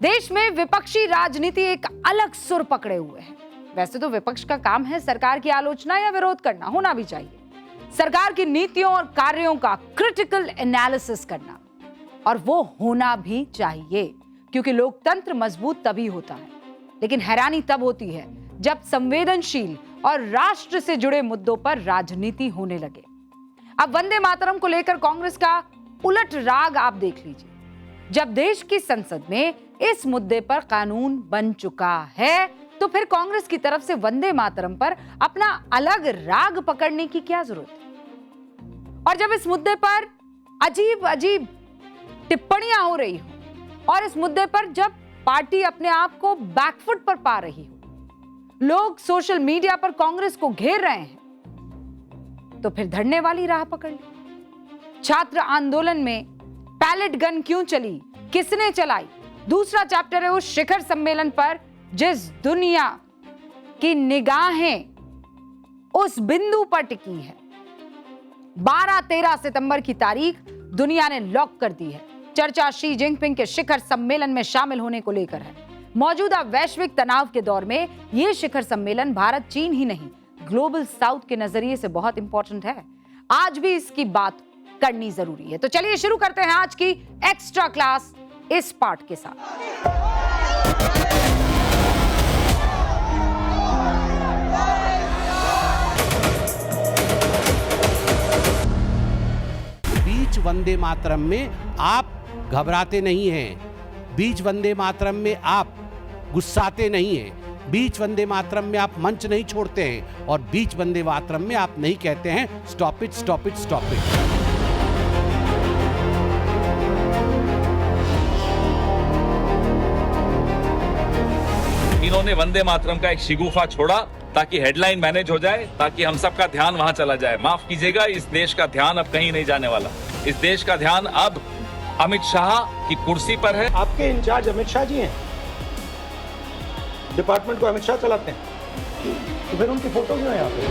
देश में विपक्षी राजनीति एक अलग सुर पकड़े हुए है। वैसे तो विपक्ष का काम है सरकार की आलोचना या विरोध करना, होना भी चाहिए, सरकार की नीतियों और कार्यों का क्रिटिकल एनालिसिस करना, और वो होना भी चाहिए क्योंकि लोकतंत्र मजबूत तभी होता है। लेकिन हैरानी तब होती है जब संवेदनशील और राष्ट्र से जुड़े मुद्दों पर राजनीति होने लगे। अब वंदे मातरम को लेकर कांग्रेस का उलट राग आप देख लीजिए। जब देश की संसद में इस मुद्दे पर कानून बन चुका है तो फिर कांग्रेस की तरफ से वंदे मातरम पर अपना अलग राग पकड़ने की क्या जरूरत है? और जब इस मुद्दे पर अजीब अजीब टिप्पणियां हो रही हो और इस मुद्दे पर जब पार्टी अपने आप को बैकफुट पर पा रही हो, लोग सोशल मीडिया पर कांग्रेस को घेर रहे हैं, तो फिर धरने वाली राह पकड़ ली। छात्र आंदोलन में पैलेट गन क्यों चली, किसने चलाई, दूसरा चैप्टर है उस शिखर सम्मेलन पर जिस दुनिया की निगाहें उस बिंदु पर टिकी है। 12-13 सितंबर की तारीख दुनिया ने लॉक कर दी है। चर्चा शी जिनपिंग के शिखर सम्मेलन में शामिल होने को लेकर है। मौजूदा वैश्विक तनाव के दौर में यह शिखर सम्मेलन भारत चीन ही नहीं, ग्लोबल साउथ के नजरिए से बहुत इंपॉर्टेंट है। आज भी इसकी बात करनी जरूरी है। तो चलिए शुरू करते हैं आज की एक्स्ट्रा क्लास इस पार्ट के साथ। बीच वंदे मातरम में आप घबराते नहीं हैं, बीच वंदे मातरम में आप गुस्साते नहीं हैं, बीच वंदे मातरम में आप मंच नहीं छोड़ते हैं, और बीच वंदे मातरम में आप नहीं कहते हैं stop it stop it stop it. इन्होंने वंदे मातरम का एक शिगुफा छोड़ा ताकि हेडलाइन मैनेज हो जाए, ताकि हम सबका ध्यान वहां चला जाए। माफ कीजिएगा, इस देश का ध्यान अब कहीं नहीं जाने वाला। इस देश का ध्यान अब अमित शाह की कुर्सी पर है। आपके इंचार्ज अमित शाह जी हैं, डिपार्टमेंट को अमित शाह चलाते हैं, तो फिर उनकी फोटो क्यों है यहाँ पे?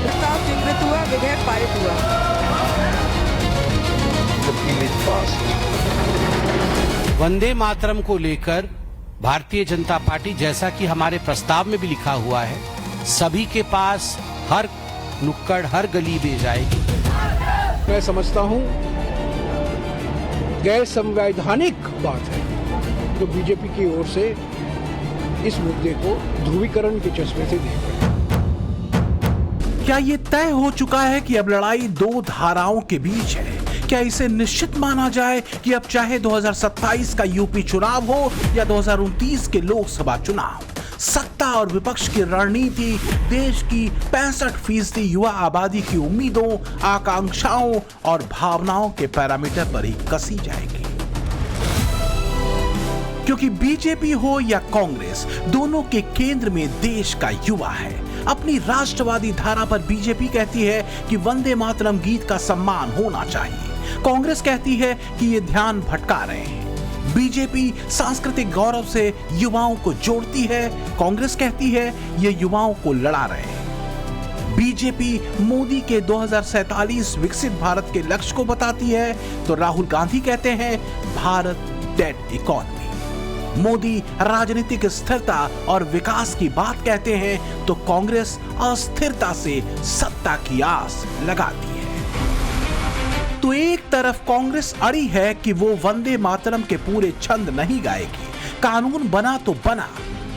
प्रस्ताव स्वीकृत हुआ, विधेयक पारित हुआ। वंदे मातरम को लेकर भारतीय जनता पार्टी, जैसा कि हमारे प्रस्ताव में भी लिखा हुआ है, सभी के पास हर नुक्कड़ हर गली में जाएगी। मैं समझता हूं गैर संवैधानिक बात है तो बीजेपी की ओर से इस मुद्दे को ध्रुवीकरण के चश्मे से देख रहे हैं। क्या ये तय हो चुका है कि अब लड़ाई दो धाराओं के बीच है? क्या इसे निश्चित माना जाए कि अब चाहे 2027 का यूपी चुनाव हो या 2029 के लोकसभा चुनाव, सत्ता और विपक्ष की रणनीति देश की 65% युवा आबादी की उम्मीदों, आकांक्षाओं और भावनाओं के पैरामीटर पर ही कसी जाएगी? क्योंकि बीजेपी हो या कांग्रेस, दोनों के केंद्र में देश का युवा है। अपनी राष्ट्रवादी धारा पर बीजेपी कहती है कि वंदे मातरम गीत का सम्मान होना चाहिए। कांग्रेस कहती है कि ये ध्यान भटका रहे हैं। बीजेपी सांस्कृतिक गौरव से युवाओं को जोड़ती है, कांग्रेस कहती है ये युवाओं को लड़ा रहे हैं। बीजेपी मोदी के 2047 विकसित भारत के लक्ष्य को बताती है तो राहुल गांधी कहते हैं भारत डेड इकोनॉमी। मोदी राजनीतिक स्थिरता और विकास की बात कहते हैं तो कांग्रेस अस्थिरता से सत्ता की आस लगाती है। तो एक तरफ कांग्रेस अड़ी है कि वो वंदे मातरम के पूरे छंद नहीं गाएगी, कानून बना तो बना,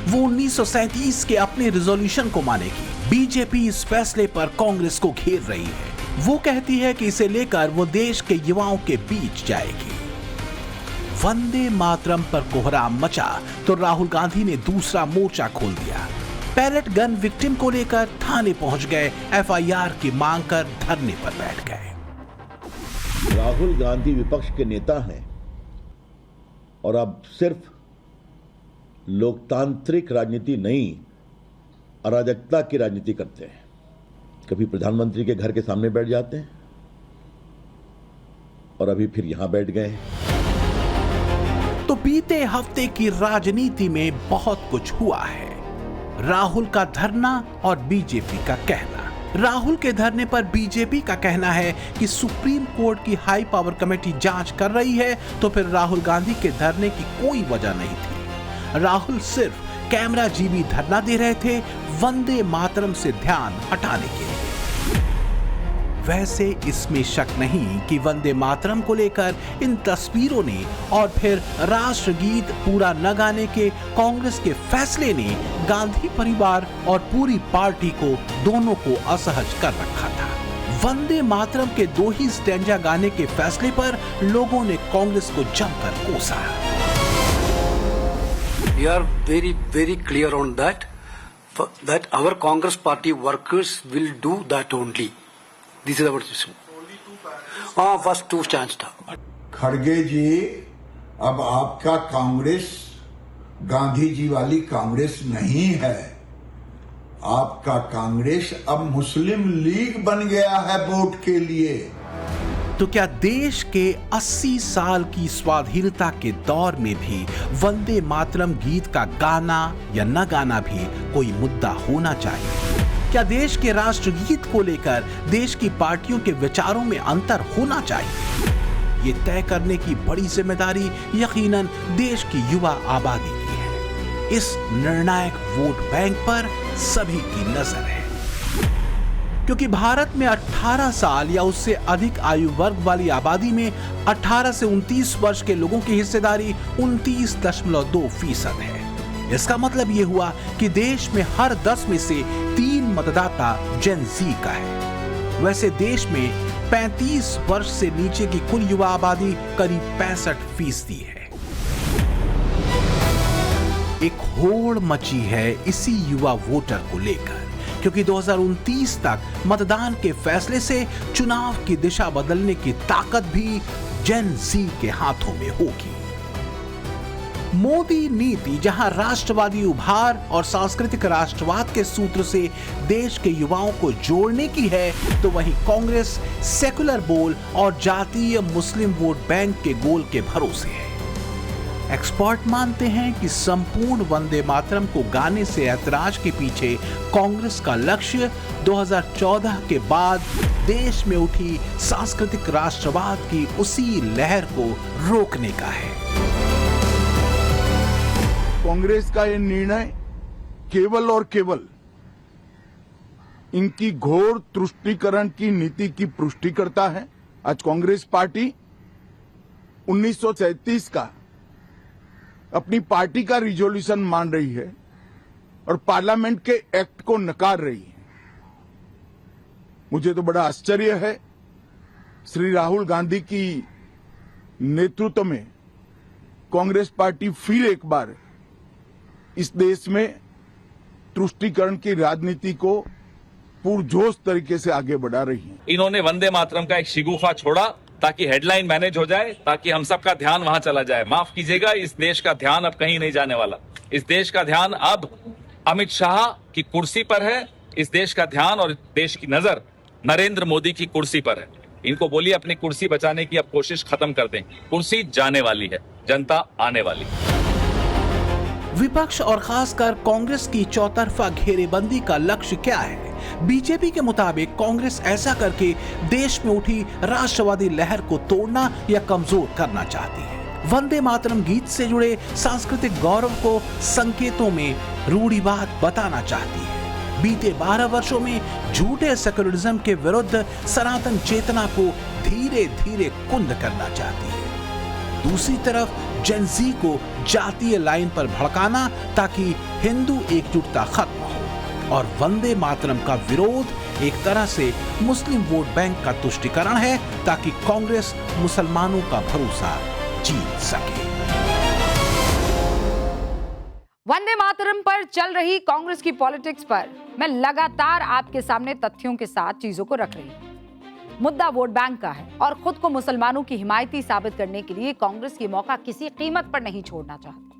वो 1937 के अपने रिजोल्यूशन को मानेगी। बीजेपी इस फैसले पर कांग्रेस को घेर रही है। वो कहती है कि इसे लेकर वो देश के युवाओं के बीच जाएगी। वंदे मातरम पर कोहराम मचा तो राहुल गांधी ने दूसरा मोर्चा खोल दिया। पैलेट गन विक्टिम को लेकर थाने पहुंच गए, एफआईआर की मांग कर धरने पर बैठ गए। राहुल गांधी विपक्ष के नेता हैं और अब सिर्फ लोकतांत्रिक राजनीति नहीं, अराजकता की राजनीति करते हैं। कभी प्रधानमंत्री के घर के सामने बैठ जाते हैं और अभी फिर यहां बैठ गए हैं। तो बीते हफ्ते की राजनीति में बहुत कुछ हुआ है। राहुल का धरना और बीजेपी का कहना, राहुल के धरने पर बीजेपी का कहना है कि सुप्रीम कोर्ट की हाई पावर कमेटी जांच कर रही है, तो फिर राहुल गांधी के धरने की कोई वजह नहीं थी। राहुल सिर्फ कैमरा जीबी धरना दे रहे थे वंदे मातरम से ध्यान हटाने के लिए। वैसे इसमें शक नहीं कि वंदे मातरम को लेकर इन तस्वीरों ने और फिर राष्ट्रगीत पूरा न गाने के कांग्रेस के फैसले ने गांधी परिवार और पूरी पार्टी को दोनों को असहज कर रखा था। वंदे मातरम के 2 ही स्टैंजा गाने के फैसले पर लोगों ने कांग्रेस को जमकर कोसा। We are very clear on that our Congress party workers will do that only. This is our decision. First 2 stands था। खड़गे जी, अब आपका कांग्रेस गांधी जी वाली कांग्रेस नहीं है। आपका कांग्रेस अब मुस्लिम लीग बन गया है वोट के लिए। तो क्या देश के 80 साल की स्वाधीनता के दौर में भी वंदे मातरम गीत का गाना या न गाना भी कोई मुद्दा होना चाहिए? क्या देश के राष्ट्रगीत को लेकर देश की पार्टियों के विचारों में अंतर होना चाहिए? ये तय करने की बड़ी जिम्मेदारी यकीनन देश की युवा आबादी की है। इस निर्णायक वोट बैंक पर सभी की नजर है, क्योंकि भारत में 18 साल या उससे अधिक आयु वर्ग वाली आबादी में 18 से 29 वर्ष के लोगों की हिस्सेदारी 29.2% है। इसका मतलब यह हुआ कि देश में हर 10 में से 3 मतदाता जेन ज़ी का है। वैसे देश में 35 वर्ष से नीचे की कुल युवा आबादी करीब 65% है। एक होड़ मची है इसी युवा वोटर को लेकर, क्योंकि 2029 तक मतदान के फैसले से चुनाव की दिशा बदलने की ताकत भी जेन ज़ी के हाथों में होगी। मोदी नीति जहां राष्ट्रवादी उभार और सांस्कृतिक राष्ट्रवाद के सूत्र से देश के युवाओं को जोड़ने की है, तो वहीं कांग्रेस सेकुलर बोल और जातीय मुस्लिम वोट बैंक के गोल के भरोसे है। एक्सपर्ट मानते हैं कि संपूर्ण वंदे मातरम को गाने से ऐतराज के पीछे कांग्रेस का लक्ष्य 2014 के बाद देश में उठी सांस्कृतिक राष्ट्रवाद की उसी लहर को रोकने का है। कांग्रेस का ये निर्णय केवल और केवल इनकी घोर तुष्टीकरण की नीति की पुष्टि करता है। आज कांग्रेस पार्टी 1937 का अपनी पार्टी का रिजोल्यूशन मान रही है और पार्लियामेंट के एक्ट को नकार रही है। मुझे तो बड़ा आश्चर्य है, श्री राहुल गांधी की नेतृत्व में कांग्रेस पार्टी फिर एक बार इस देश में तुष्टीकरण की राजनीति को पुरजोश तरीके से आगे बढ़ा रही है। इन्होंने वंदे मातरम का एक शिगुफा छोड़ा ताकि हेडलाइन मैनेज हो जाए, ताकि हम सबका ध्यान वहां चला जाए। माफ कीजिएगा, इस देश का ध्यान अब कहीं नहीं जाने वाला। इस देश का ध्यान अब अमित शाह की कुर्सी पर है। इस देश का ध्यान और देश की नजर नरेंद्र मोदी की कुर्सी पर है। इनको बोलिए अपनी कुर्सी बचाने की अब कोशिश खत्म कर दें। कुर्सी जाने वाली है, जनता आने वाली है। विपक्ष और खासकर कांग्रेस की चौतरफा घेरेबंदी का लक्ष्य क्या है? बीजेपी के मुताबिक कांग्रेस ऐसा करके देश में उठी राष्ट्रवादी लहर को तोड़ना या कमजोर करना चाहती है। वंदे मातरम गीत से जुड़े सांस्कृतिक गौरव को संकेतों में रूढ़िवाद बताना चाहती है। बीते 12 वर्षों में झूठे सेकुलरिज्म के विरुद्ध सनातन चेतना को धीरे धीरे कुंद करना चाहती है। दूसरी तरफ जेन ज़ी को जातीय लाइन पर भड़काना ताकि हिंदू एकजुटता खत्म हो, और वंदे मातरम का विरोध एक तरह से मुस्लिम वोट बैंक का तुष्टीकरण है ताकि कांग्रेस मुसलमानों का भरोसा जीत सके। वंदे मातरम पर चल रही कांग्रेस की पॉलिटिक्स पर मैं लगातार आपके सामने तथ्यों के साथ चीजों को रख रही हूं। मुद्दा वोट बैंक का है और खुद को मुसलमानों की हिमायती साबित करने के लिए कांग्रेस की मौका किसी कीमत पर नहीं छोड़ना चाहती।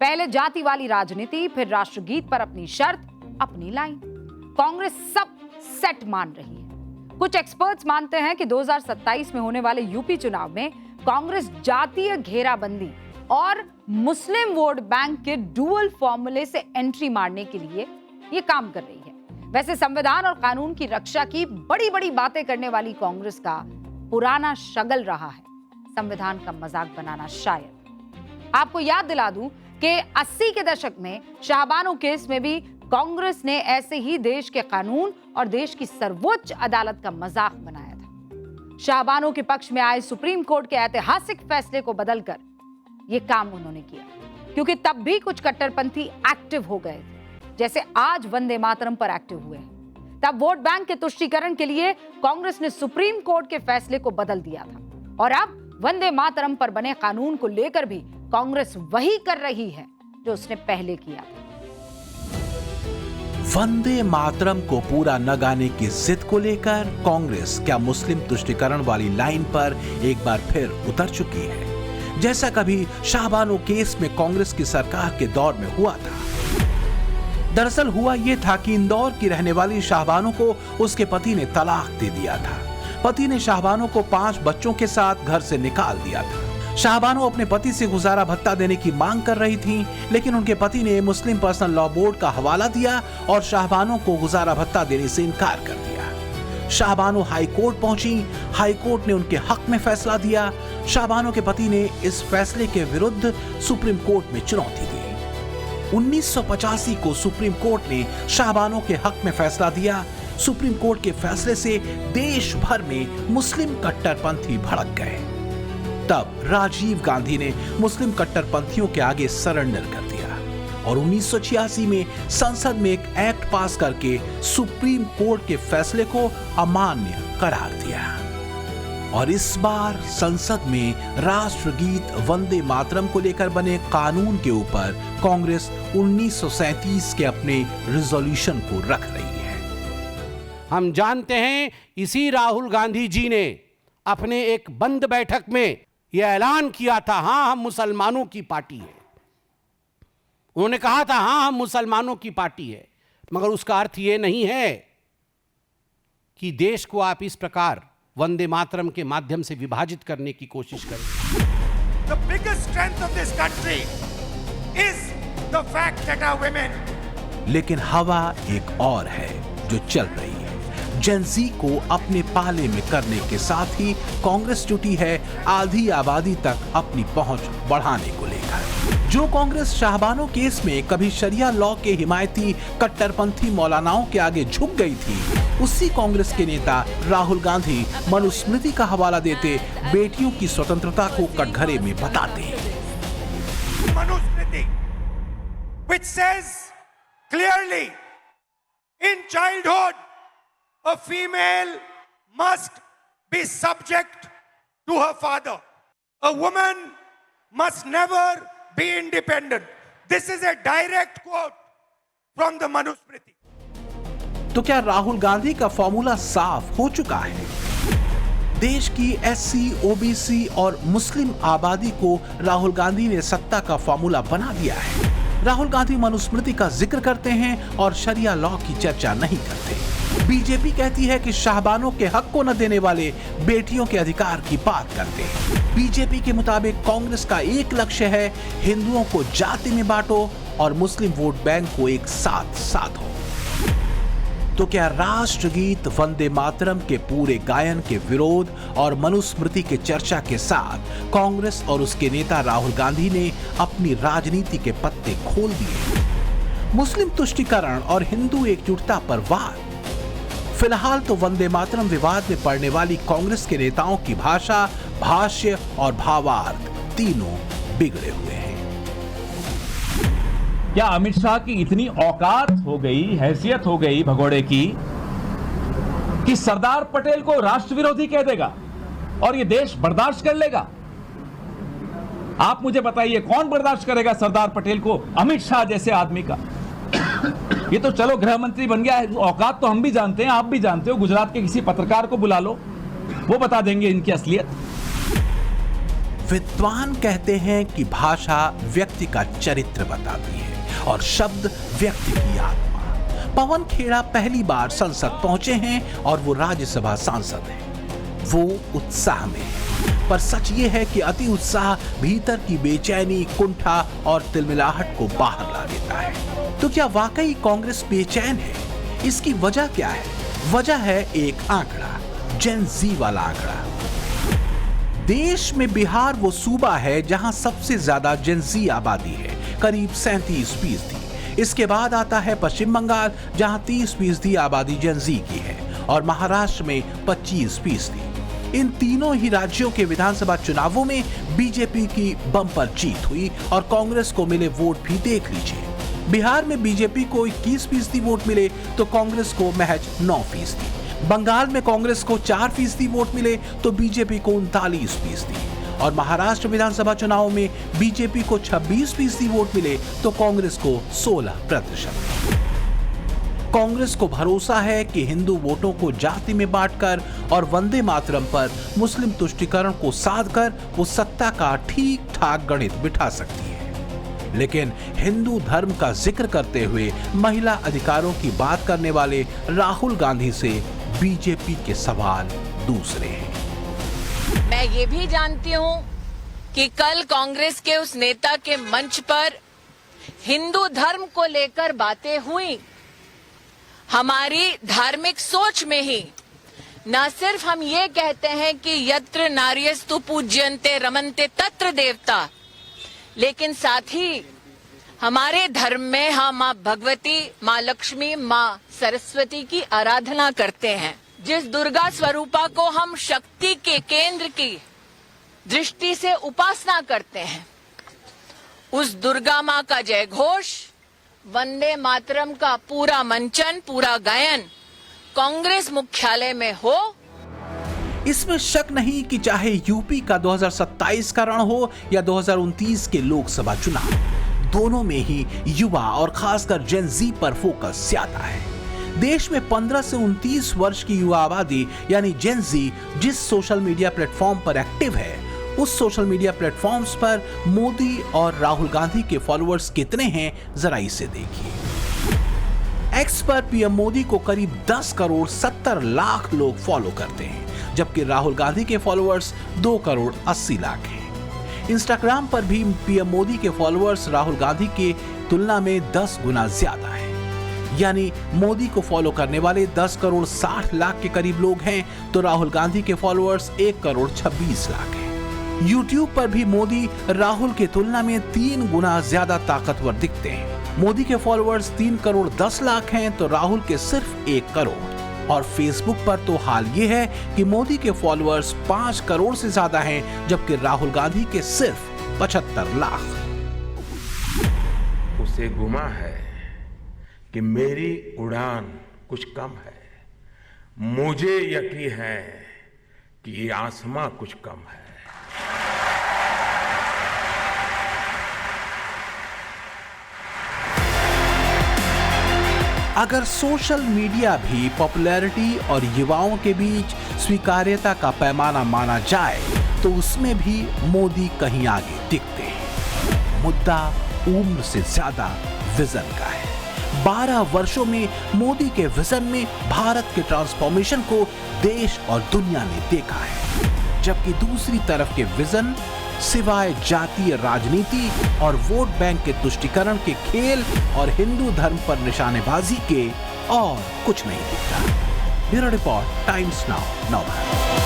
पहले जाति वाली राजनीति, फिर राष्ट्रगीत पर अपनी शर्त, अपनी लाइन। कांग्रेस सब सेट मान रही है। कुछ एक्सपर्ट्स मानते हैं कि 2027 में होने वाले यूपी चुनाव में कांग्रेस जातीय घेराबंदी और मुस्लिम वोट बैंक के डुअल फॉर्मूले से एंट्री मारने के लिए ये काम कर रही है। वैसे संविधान और कानून की रक्षा की बड़ी बड़ी बातें करने वाली कांग्रेस का पुराना शगल रहा है संविधान का मजाक बनाना। शायद आपको याद दिला दूं कि 80 के दशक में शाहबानो केस में भी कांग्रेस ने ऐसे ही देश के कानून और देश की सर्वोच्च अदालत का मजाक बनाया था। शाहबानो के पक्ष में आए सुप्रीम कोर्ट के ऐतिहासिक फैसले को बदलकर यह काम उन्होंने किया, क्योंकि तब भी कुछ कट्टरपंथी एक्टिव हो गए थे, जैसे आज वंदे मातरम पर एक्टिव हुए हैं। तब वोट बैंक के तुष्टीकरण के लिए कांग्रेस ने सुप्रीम कोर्ट के फैसले को बदल दिया था और अब वंदे मातरम पर बने कानून को लेकर भी कांग्रेस वही कर रही है जो उसने पहले किया था। वंदे मातरम को पूरा न गाने की जिद को लेकर कांग्रेस क्या मुस्लिम तुष्टीकरण वाली लाइन पर एक बार फिर उतर चुकी है, जैसा कभी शाहबानो केस में कांग्रेस की सरकार के दौर में हुआ था। दरअसल हुआ यह था कि इंदौर की रहने वाली शाहबानो को उसके पति ने तलाक दे दिया था। पति ने शाहबानो को 5 बच्चों के साथ घर से निकाल दिया था। शाहबानो अपने पति से गुजारा भत्ता देने की मांग कर रही थी, लेकिन उनके पति ने मुस्लिम पर्सनल लॉ बोर्ड का हवाला दिया और शाहबानो को गुजारा भत्ता देने से इनकार कर दिया। शाहबानो हाई कोर्ट पहुंची। हाई कोर्ट ने उनके हक में फैसला दिया। शाहबानो के पति ने इस फैसले के विरुद्ध सुप्रीम कोर्ट में चुनौती दी। 1985 को सुप्रीम कोर्ट ने शाहबानो के हक में फैसला दिया। सुप्रीम कोर्ट के फैसले से देश भर में मुस्लिम कट्टरपंथी भड़क गए। तब राजीव गांधी ने मुस्लिम कट्टरपंथियों के आगे सरेंडर कर दिया और 1986 में संसद में एक एक्ट पास करके सुप्रीम कोर्ट के फैसले को अमान्य करार दिया। और इस बार संसद में राष्ट्रगीत वंदे मातरम को लेकर बने कानून के ऊपर कांग्रेस 1937 के अपने रिजोल्यूशन को रख रही है। हम जानते हैं इसी राहुल गांधी जी ने अपने एक बंद बैठक में यह ऐलान किया था, हां हम मुसलमानों की पार्टी है। उन्होंने कहा था हां हम मुसलमानों की पार्टी है, मगर उसका अर्थ यह नहीं है कि देश को आप इस प्रकार वंदे मातरम के माध्यम से विभाजित करने की कोशिश करें। The biggest strength of this country is the fact that our women. लेकिन हवा एक और है जो चल रही है। जेन-ज़ी को अपने पाले में करने के साथ ही कांग्रेस जुटी है आधी आबादी तक अपनी पहुंच बढ़ाने को लेकर। जो कांग्रेस शाहबानो केस में कभी शरिया लॉ के हिमायती कट्टरपंथी मौलानाओं के आगे झुक गई थी, उसी कांग्रेस के नेता राहुल गांधी मनुस्मृति का हवाला देते बेटियों की स्वतंत्रता को कटघरे में बताते हैं। Manusmriti which says clearly in childhood a female must be subject to her father. A woman must never be independent. This is a direct quote from the Manusmriti. तो क्या राहुल गांधी का फॉर्मूला साफ हो चुका है? देश की एससी, ओबीसी और मुस्लिम आबादी को राहुल गांधी ने सत्ता का फॉर्मूला बना दिया है। राहुल गांधी मनुस्मृति का जिक्र करते हैं और शरिया लॉ की चर्चा नहीं करते। बीजेपी कहती है कि शाहबानो के हक को न देने वाले बेटियों के अधिकार की बात करते हैं। बीजेपी के मुताबिक कांग्रेस का एक लक्ष्य है हिंदुओं को जाति में बांटो और मुस्लिम वोट बैंक को एक साथ साधो। तो क्या राष्ट्रगीत वंदे मातरम के पूरे गायन के विरोध और मनुस्मृति के चर्चा के साथ कांग्रेस और उसके नेता राहुल गांधी ने अपनी राजनीति के पत्ते खोल दिए? मुस्लिम तुष्टीकरण और हिंदू एकजुटता पर वार। फिलहाल तो वंदे मातरम विवाद में पड़ने वाली कांग्रेस के नेताओं की भाषा, भाष्य और भावार्थ तीनों बिगड़े हुए हैं। क्या अमित शाह की इतनी औकात हो गई, हैसियत हो गई भगोड़े की कि सरदार पटेल को राष्ट्र विरोधी कह देगा और ये देश बर्दाश्त कर लेगा? आप मुझे बताइए, कौन बर्दाश्त करेगा सरदार पटेल को, अमित शाह जैसे आदमी का? ये तो चलो गृह मंत्री बन गया है, औकात तो हम भी जानते हैं, आप भी जानते हो। गुजरात के किसी पत्रकार को बुला लो, वो बता देंगे इनकी असलियत। विद्वान कहते हैं कि भाषा व्यक्ति का चरित्र बताती है और शब्द व्यक्ति की आत्मा। पवन खेड़ा पहली बार संसद पहुंचे हैं और वो राज्यसभा सांसद हैं। वो उत्साह में है, पर सच ये है कि अति उत्साह भीतर की बेचैनी, कुंठा और तिलमिलाहट को बाहर ला देता है। तो क्या वाकई कांग्रेस बेचैन है? इसकी वजह क्या है? वजह है एक आंकड़ा, जेन ज़ी वाला आंकड़ा। देश में बिहार वो सूबा है जहां सबसे ज्यादा जेन ज़ी आबादी है, करीब 37%। इसके बाद आता है पश्चिम बंगाल जहां 30% आबादी जेन ज़ी की है और महाराष्ट्र में 25%। इन तीनों ही राज्यों के विधानसभा चुनावों में बीजेपी की बम्पर जीत हुई और कांग्रेस को मिले वोट भी देख लीजिए। बिहार में बीजेपी को 21% वोट मिले तो कांग्रेस को महज 9%। बंगाल में कांग्रेस को 4% वोट मिले तो बीजेपी को 39%। और महाराष्ट्र विधानसभा चुनाव में बीजेपी को 26% वोट मिले तो कांग्रेस को 16%। कांग्रेस को भरोसा है कि हिंदू वोटों को जाति में बांटकर और वंदे मातरम पर मुस्लिम तुष्टीकरण को साधकर वो सत्ता का ठीक ठाक गणित बिठा सकती है। लेकिन हिंदू धर्म का जिक्र करते हुए महिला अधिकारों की बात करने वाले राहुल गांधी से बीजेपी के सवाल दूसरे हैं। मैं ये भी जानती हूँ कि कल कांग्रेस के उस नेता के मंच पर हिंदू धर्म को लेकर बातें हुई। हमारी धार्मिक सोच में ही न सिर्फ हम ये कहते हैं कि यत्र नार्यस्तु पूज्यन्ते रमन्ते तत्र देवता, लेकिन साथ ही हमारे धर्म में हम माँ भगवती, माँ लक्ष्मी, माँ सरस्वती की आराधना करते हैं। जिस दुर्गा स्वरूपा को हम शक्ति के केंद्र की दृष्टि से उपासना करते हैं, उस दुर्गा माँ का जय घोष, वंदे मातरम का पूरा मंचन, पूरा गायन कांग्रेस मुख्यालय में हो। इसमें शक नहीं कि चाहे यूपी का 2027 का रण हो या 2029 के लोकसभा चुनाव, दोनों में ही युवा और खासकर जेन ज़ी पर फोकस ज्यादा है। देश में 15 से 29 वर्ष की युवा आबादी यानी जेन ज़ी जिस सोशल मीडिया प्लेटफॉर्म पर एक्टिव है, उस सोशल मीडिया प्लेटफॉर्म्स पर मोदी और राहुल गांधी के फॉलोअर्स कितने हैं जरा इसे देखिए। एक्स पर पीएम मोदी को करीब 10 करोड़ 70 लाख लोग फॉलो करते हैं, जबकि राहुल गांधी के फॉलोअर्स 2 करोड़ 80 लाख हैं। इंस्टाग्राम पर भी पीएम मोदी के फॉलोअर्स राहुल गांधी की तुलना में 10 गुना ज्यादा हैं। यानी मोदी को फॉलो करने वाले 10 करोड़ 60 लाख के करीब लोग हैं तो राहुल गांधी के फॉलोअर्स 1 करोड़ 26 लाख हैं। YouTube पर भी मोदी राहुल की तुलना में 3 गुना ज्यादा ताकतवर दिखते हैं। मोदी के फॉलोअर्स 3 करोड़ 10 लाख हैं तो राहुल के सिर्फ 1 करोड़। और फेसबुक पर तो हाल ये है कि मोदी के फॉलोअर्स 5 करोड़ से ज्यादा हैं, जबकि राहुल गांधी के सिर्फ 75 लाख। उसे गुमा है कि मेरी उड़ान कुछ कम है, मुझे यकीन है कि ये आसमां कुछ कम है। अगर सोशल मीडिया भी पॉपुलैरिटी और युवाओं के बीच स्वीकार्यता का पैमाना माना जाए तो उसमें भी मोदी कहीं आगे दिखते हैं। मुद्दा उम्र से ज्यादा विजन का है। 12 वर्षों में मोदी के विजन में भारत के ट्रांसफॉर्मेशन को देश और दुनिया ने देखा है, जबकि दूसरी तरफ के विजन सिवाय जातीय राजनीति और वोट बैंक के तुष्टीकरण के खेल और हिंदू धर्म पर निशानेबाजी के और कुछ नहीं दिखता। Bureau report, times now, Navbharat.